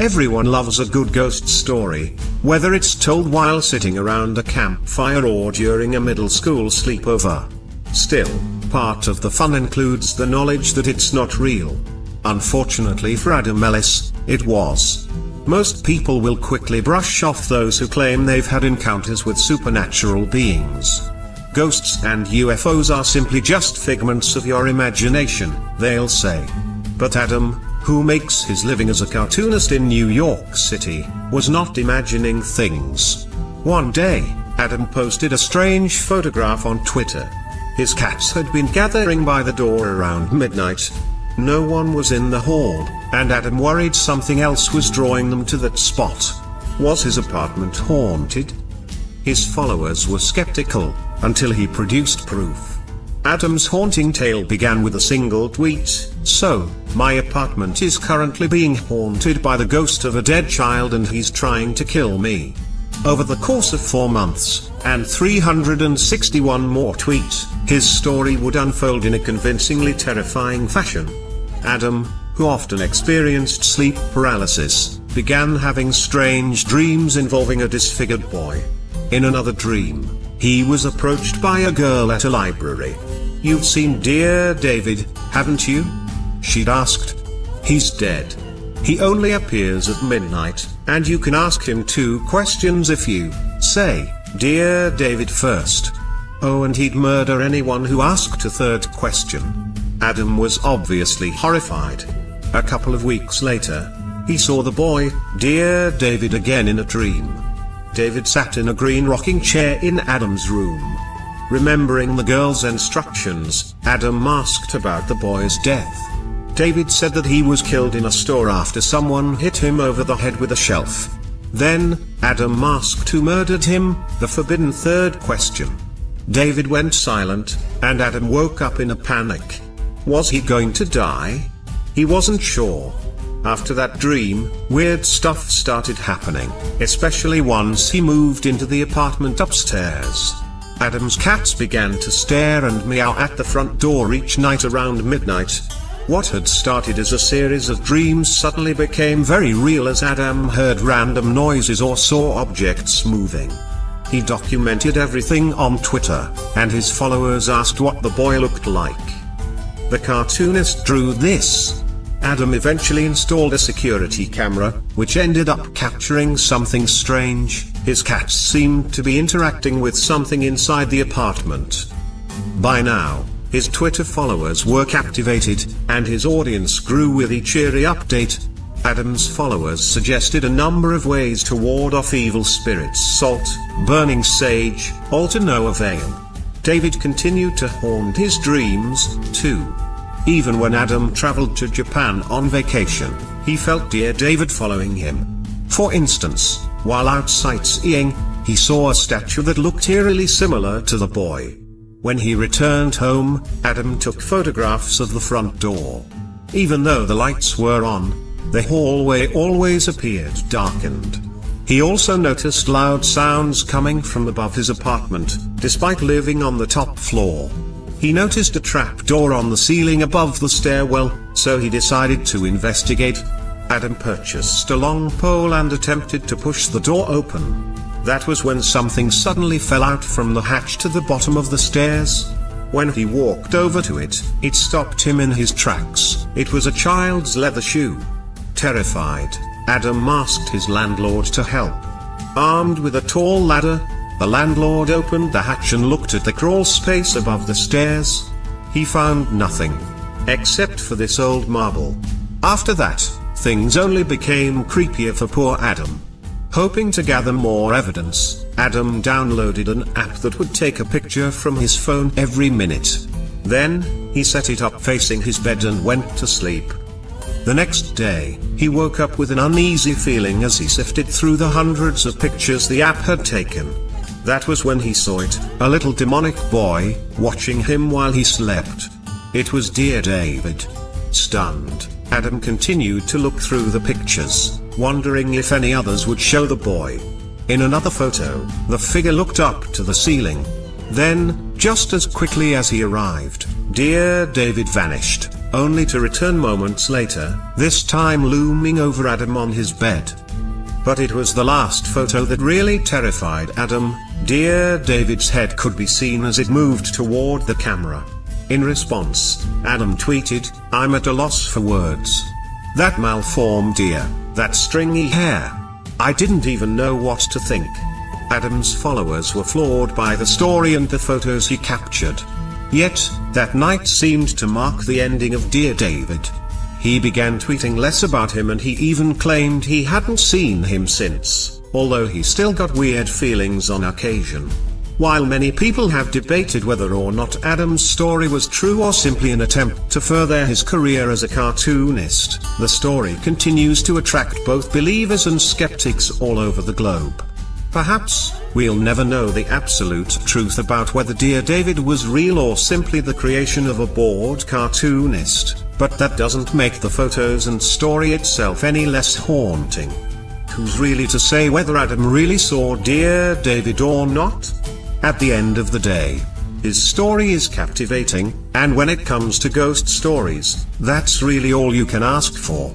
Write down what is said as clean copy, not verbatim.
Everyone loves a good ghost story, whether it's told while sitting around a campfire or during a middle school sleepover. Still, part of the fun includes the knowledge that it's not real. Unfortunately for Adam Ellis, it was. Most people will quickly brush off those who claim they've had encounters with supernatural beings. Ghosts and UFOs are simply just figments of your imagination, they'll say. But Adam, who makes his living as a cartoonist in New York City, was not imagining things. One day, Adam posted a strange photograph on Twitter. His cats had been gathering by the door around midnight. No one was in the hall, and Adam worried something else was drawing them to that spot. Was his apartment haunted? His followers were skeptical, until he produced proof. Adam's haunting tale began with a single tweet: "So, my apartment is currently being haunted by the ghost of a dead child and he's trying to kill me." Over the course of 4 months, and 361 more tweets, his story would unfold in a convincingly terrifying fashion. Adam, who often experienced sleep paralysis, began having strange dreams involving a disfigured boy. In another dream, he was approached by a girl at a library. "You've seen Dear David, haven't you?" she'd asked. "He's dead. He only appears at midnight, and you can ask him 2 questions if you say, 'Dear David' first. Oh, and he'd murder anyone who asked a 3rd question." Adam was obviously horrified. A couple of weeks later, he saw the boy, Dear David, again in a dream. David sat in a green rocking chair in Adam's room. Remembering the girl's instructions, Adam asked about the boy's death. David said that he was killed in a store after someone hit him over the head with a shelf. Then, Adam asked who murdered him, the forbidden 3rd question. David went silent, and Adam woke up in a panic. Was he going to die? He wasn't sure. After that dream, weird stuff started happening, especially once he moved into the apartment upstairs. Adam's cats began to stare and meow at the front door each night around midnight. What had started as a series of dreams suddenly became very real as Adam heard random noises or saw objects moving. He documented everything on Twitter, and his followers asked what the boy looked like. The cartoonist drew this. Adam eventually installed a security camera, which ended up capturing something strange. His cats seemed to be interacting with something inside the apartment. By now, his Twitter followers were captivated, and his audience grew with each eerie update. Adam's followers suggested a number of ways to ward off evil spirits: salt, burning sage, all to no avail. David continued to haunt his dreams, too. Even when Adam traveled to Japan on vacation, he felt Dear David following him. For instance, while out sightseeing, he saw a statue that looked eerily similar to the boy. When he returned home, Adam took photographs of the front door. Even though the lights were on, the hallway always appeared darkened. He also noticed loud sounds coming from above his apartment, despite living on the top floor. He noticed a trap door on the ceiling above the stairwell, so he decided to investigate. Adam purchased a long pole and attempted to push the door open. That was when something suddenly fell out from the hatch to the bottom of the stairs. When he walked over to it, it stopped him in his tracks. It was a child's leather shoe. Terrified, Adam asked his landlord to help. Armed with a tall ladder, the landlord opened the hatch and looked at the crawl space above the stairs. He found nothing, except for this old marble. After that, things only became creepier for poor Adam. Hoping to gather more evidence, Adam downloaded an app that would take a picture from his phone every minute. Then, he set it up facing his bed and went to sleep. The next day, he woke up with an uneasy feeling as he sifted through the hundreds of pictures the app had taken. That was when he saw it, a little demonic boy, watching him while he slept. It was Dear David. Stunned, Adam continued to look through the pictures, wondering if any others would show the boy. In another photo, the figure looked up to the ceiling. Then, just as quickly as he arrived, Dear David vanished. only to return moments later, this time looming over Adam on his bed. But it was the last photo that really terrified Adam. Dear David's head could be seen as it moved toward the camera. In response, Adam tweeted, "I'm at a loss for words. That malformed ear, that stringy hair. I didn't even know what to think." Adam's followers were floored by the story and the photos he captured. Yet, that night seemed to mark the ending of Dear David. He began tweeting less about him, and he even claimed he hadn't seen him since, although he still got weird feelings on occasion. While many people have debated whether or not Adam's story was true or simply an attempt to further his career as a cartoonist, the story continues to attract both believers and skeptics all over the globe. Perhaps, we'll never know the absolute truth about whether Dear David was real or simply the creation of a bored cartoonist, but that doesn't make the photos and story itself any less haunting. Who's really to say whether Adam really saw Dear David or not? At the end of the day, his story is captivating, and when it comes to ghost stories, that's really all you can ask for.